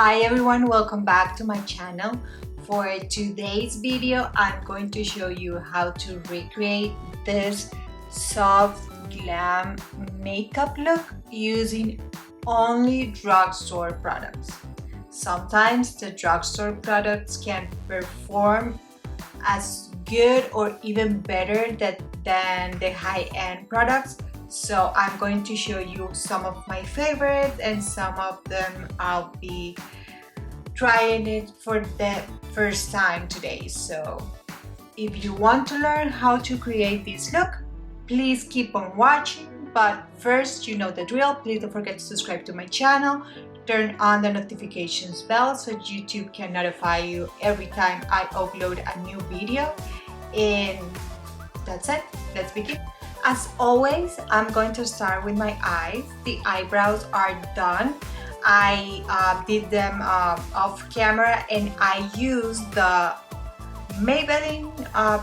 Hi everyone, welcome back to my channel. For today's video, I'm going to show you how to recreate this soft glam makeup look using only drugstore products. Sometimes the drugstore products can perform as good or even better than the high-end products. So I'm going to show you some of my favorites, and some of them I'll be trying it for the first time today. So if you want to learn how to create this look, please keep on watching. But first, you know the drill. Please don't forget to subscribe to my channel, turn on the notifications bell so YouTube can notify you every time I upload a new video. And that's it, let's begin. As always, I'm going to start with my eyes. The eyebrows are done. I did them off camera, and I used the Maybelline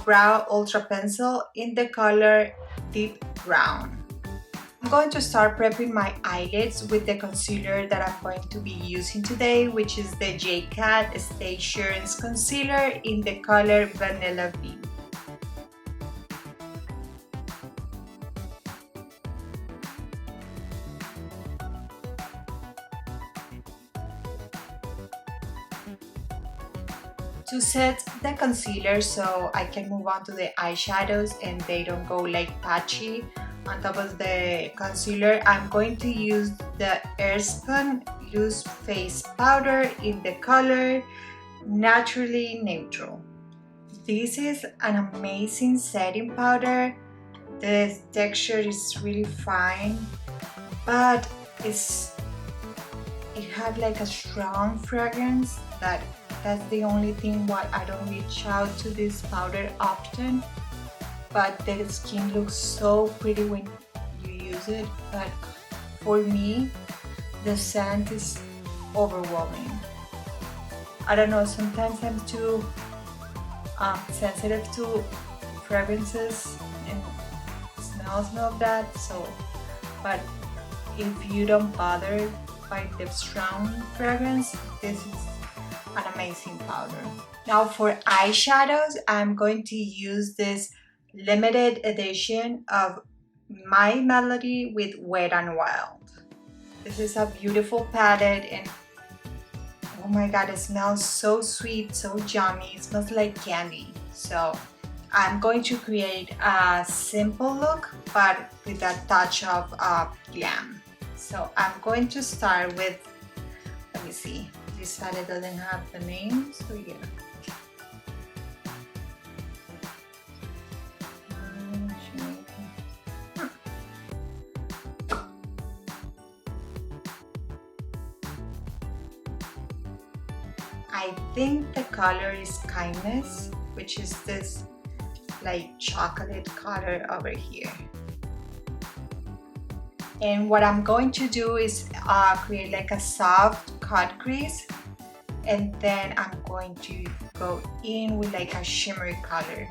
Brow Ultra Pencil in the color Deep Brown. I'm going to start prepping my eyelids with the concealer that I'm going to be using today, which is the JCat Stay Assurance Concealer in the color Vanilla Bean. To set the concealer so I can move on to the eyeshadows and they don't go like patchy on top of the concealer, I'm going to use the Airspun Loose Face Powder in the color Naturally Neutral. This is an amazing setting powder. The texture is really fine, but it had like a strong fragrance. That's the only thing why I don't reach out to this powder often. But the skin looks so pretty when you use it. But for me, the scent is overwhelming. I don't know, sometimes I'm too sensitive to fragrances and smells and all of that. So, but if you don't bother by the strong fragrance, this is an amazing powder. Now for eyeshadows, I'm going to use this limited edition of My Melody with Wet n Wild. This is a beautiful palette, and oh my god, it smells so sweet, so yummy. It smells like candy. So I'm going to create a simple look but with a touch of glam. So I'm going to start with, let me see, this palette doesn't have the name, so yeah. I think the color is Kindness, which is this like chocolate color over here. And what I'm going to do is create like a soft cut crease, and then I'm going to go in with like a shimmery color.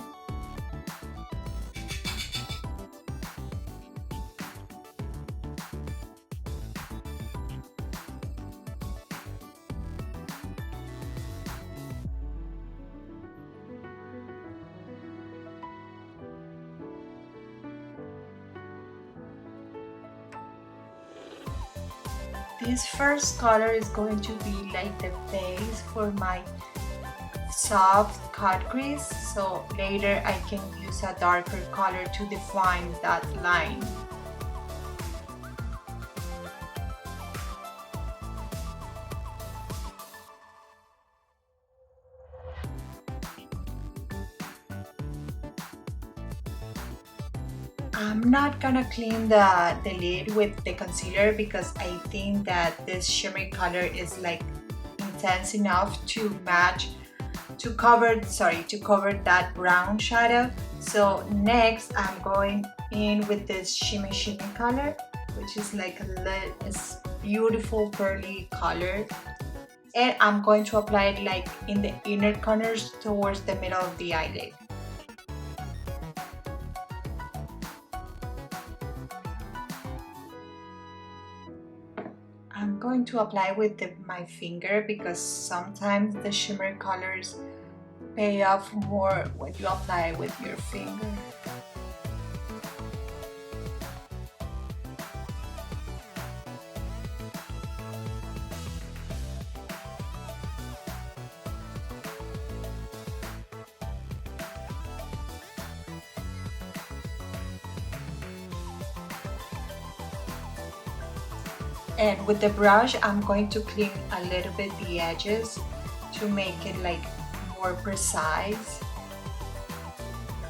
This first color is going to be like the base for my soft cut crease, so later I can use a darker color to define that line. I'm not gonna clean the lid with the concealer because I think that this shimmery color is like intense enough to match, to cover that brown shadow. So next I'm going in with this shimmy color, which is like a beautiful pearly color, and I'm going to apply it like in the inner corners towards the middle of the eyelid. I'm going going to apply with my finger because sometimes the shimmer colors pay off more when you apply with your finger. And with the brush, I'm going to clean a little bit the edges to make it like more precise.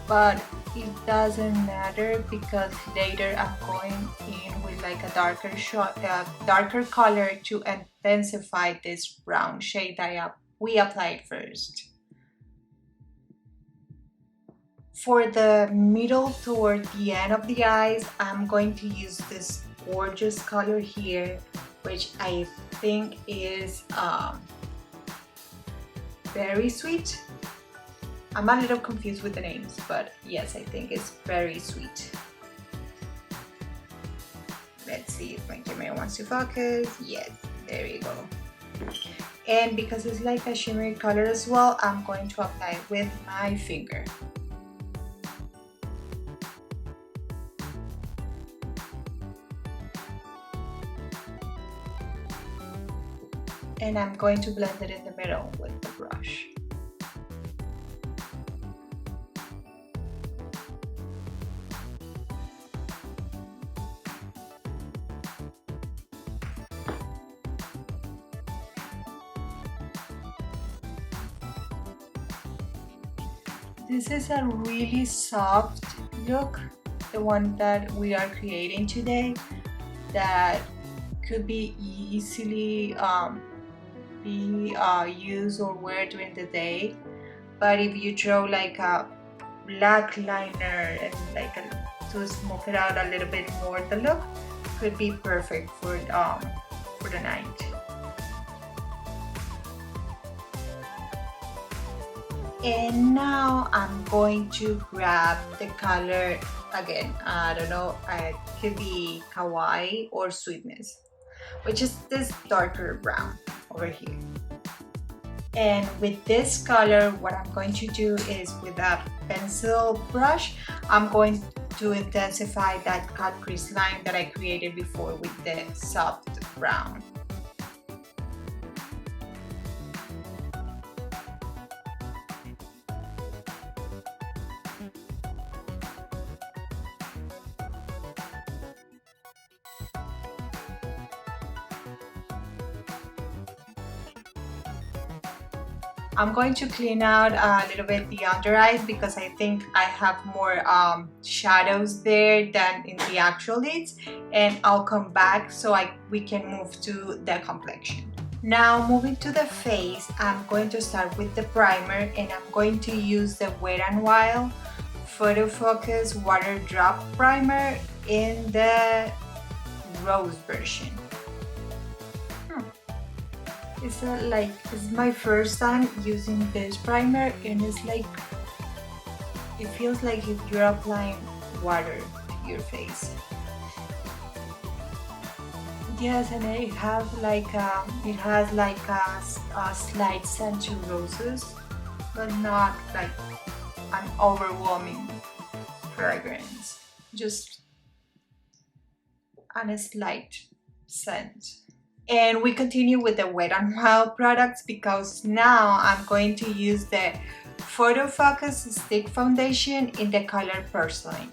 But it doesn't matter because later I'm going in with like a darker color to intensify this brown shade that we applied first. For the middle toward the end of the eyes, I'm going to use this gorgeous color here, which I think is very sweet. I'm a little confused with the names, but yes, I think it's very sweet. Let's see if my camera wants to focus. Yes, there you go. And because it's like a shimmery color as well, I'm going to apply it with my finger. And I'm going to blend it in the middle with the brush. This is a really soft look, the one that we are creating today, that could be easily used or wear during the day. But if you throw like a black liner and like to smoke it out a little bit more, the look could be perfect for the night. And now I'm going to grab the color again. I don't know, it could be Kawaii or Sweetness, which is this darker brown over here. And with this color, what I'm going to do is with a pencil brush, I'm going to intensify that cut crease line that I created before with the soft brown. I'm going to clean out a little bit the under eyes because I think I have more shadows there than in the actual lids, and I'll come back so we can move to the complexion. Now moving to the face, I'm going to start with the primer, and I'm going to use the Wet n Wild Photo Focus Water Drop Primer in the rose version. It's my first time using this primer, and it's like, it feels like if you're applying water to your face. Yes, and it has like a slight scent to roses, but not like an overwhelming fragrance, just a slight scent. And we continue with the Wet n Wild products because now I'm going to use the Photo Focus Stick Foundation in the color Porcelain.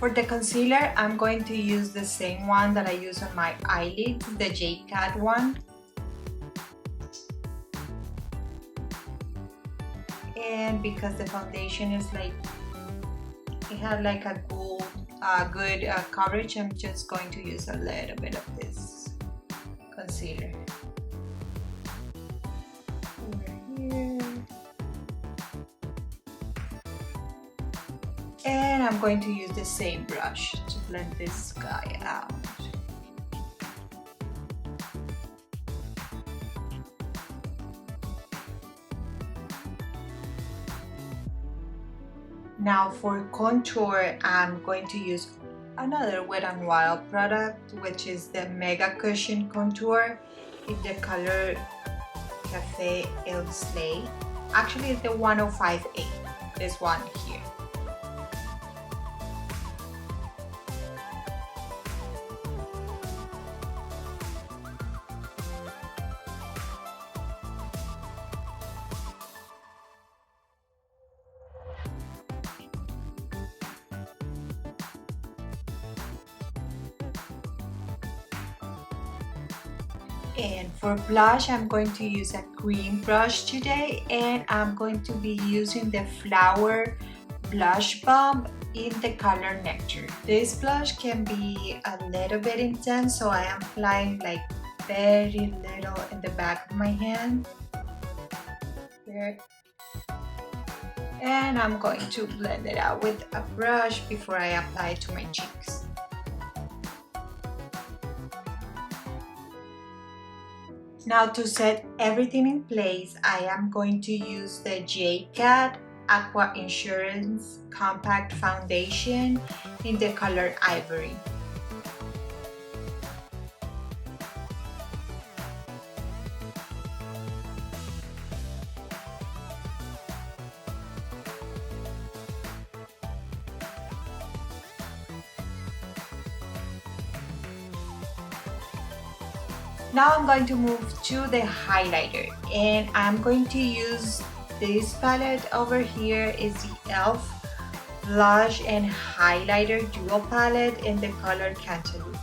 For the concealer, I'm going to use the same one that I use on my eyelids, the J-Cat one. And because the foundation is like, it had like a good coverage, I'm just going to use a little bit of this concealer. Over here. And I'm going to use the same brush to blend this guy out. Now for contour, I'm going to use another Wet n Wild product, which is the Mega Cushion Contour in the color Cafe El Slay. Actually, it's the 105A, this one here. And for blush, I'm going to use a green brush today, and I'm going to be using the Flower Blush Bomb in the color Nectar. This blush can be a little bit intense, so I am applying like very little in the back of my hand. There. And I'm going to blend it out with a brush before I apply it to my cheeks. Now to set everything in place, I am going to use the JCat Aqua Insurance Compact Foundation in the color Ivory. Now I'm going to move to the highlighter, and I'm going to use this palette over here. Is the e.l.f. Blush and Highlighter Dual Palette in the color Cantaloupe.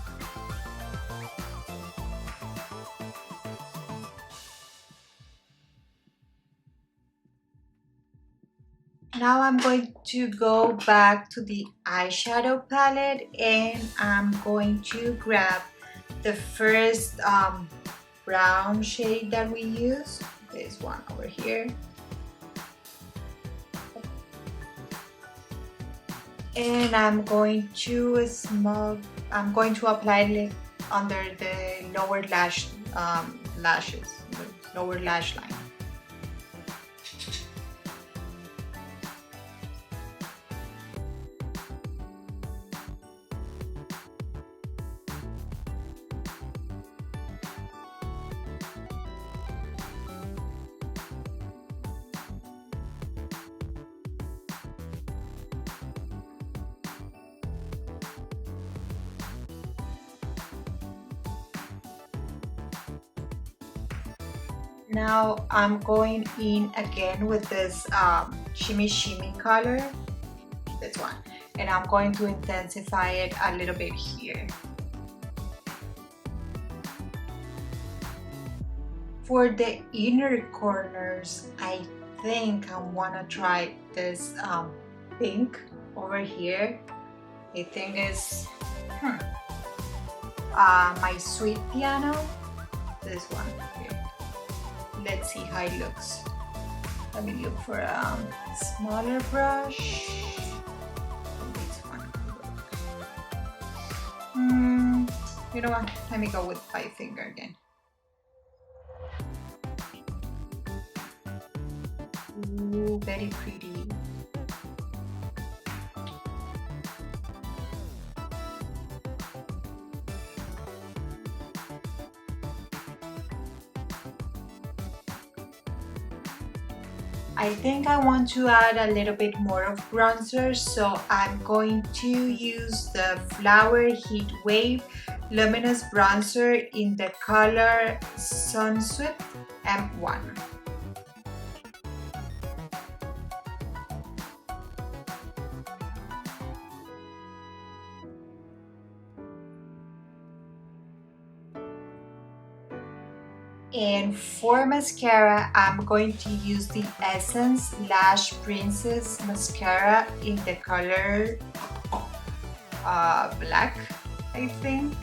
Now I'm going to go back to the eyeshadow palette, and I'm going to grab the first brown shade that we use, this one over here, and I'm going to apply it under the lower lashes, the lower lash line. Now I'm going in again with this shimmy color, this one, and I'm going to intensify it a little bit here. For the inner corners, I think I want to try this pink over here. I think is my Sweet Piano, this one here. Let's see how it looks. Let me look for a smaller brush. This one. You know what? Let me go with 5-finger again. Ooh, very pretty. I think I want to add a little bit more of bronzer, so I'm going to use the Flower Heat Wave Luminous Bronzer in the color Sunsweet M1. And for mascara, I'm going to use the Essence Lash Princess Mascara in the color black, I think.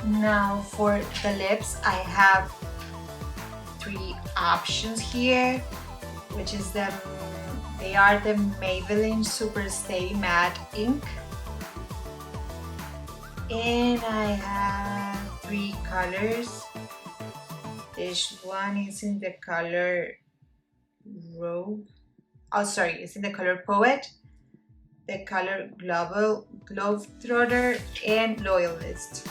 Now for the lips, I have 3 options here, which is they are the Maybelline Super Stay Matte Ink, And I have 3 colors. This one is in the color Rogue. Oh, sorry, it's in the color Poet, the color Globetrotter, and Loyalist.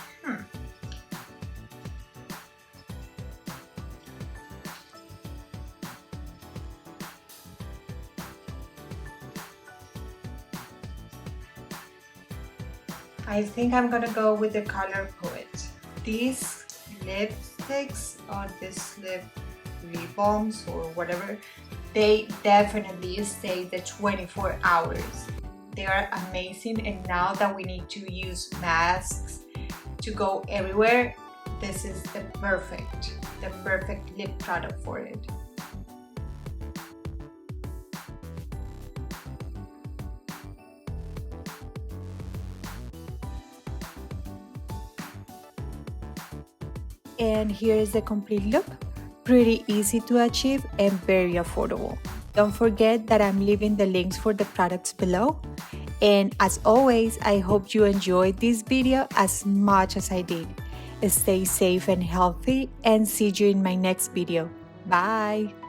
I think I'm gonna go with the color Poet. These lipsticks or these lip balms or whatever, they definitely stay the 24 hours. They are amazing, and now that we need to use masks to go everywhere, this is the perfect lip product for it. And here is the complete look. Pretty easy to achieve and very affordable. Don't forget that I'm leaving the links for the products below. And as always, I hope you enjoyed this video as much as I did. Stay safe and healthy, and see you in my next video. Bye!